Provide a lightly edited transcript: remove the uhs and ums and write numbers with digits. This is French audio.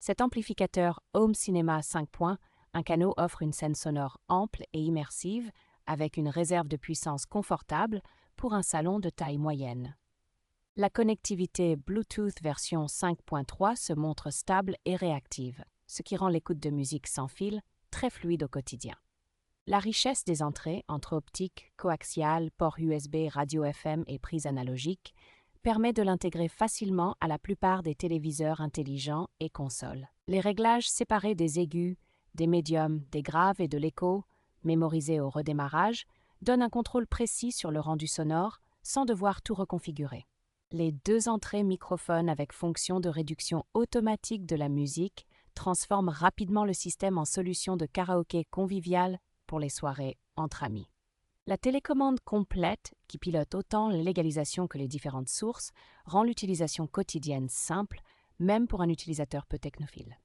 Cet amplificateur Home Cinema 5 points, un canot offre une scène sonore ample et immersive avec une réserve de puissance confortable pour un salon de taille moyenne. La connectivité Bluetooth version 5.3 se montre stable et réactive, ce qui rend l'écoute de musique sans fil très fluide au quotidien. La richesse des entrées entre optique, coaxiale, port USB, radio FM et prise analogique permet de l'intégrer facilement à la plupart des téléviseurs intelligents et consoles. Les réglages séparés des aigus, des médiums, des graves et de l'écho, mémorisés au redémarrage, donnent un contrôle précis sur le rendu sonore sans devoir tout reconfigurer. Les deux entrées microphones avec fonction de réduction automatique de la musique transforment rapidement le système en solution de karaoké convivial pour les soirées entre amis. La télécommande complète, qui pilote autant l'égalisation que les différentes sources, rend l'utilisation quotidienne simple, même pour un utilisateur peu technophile.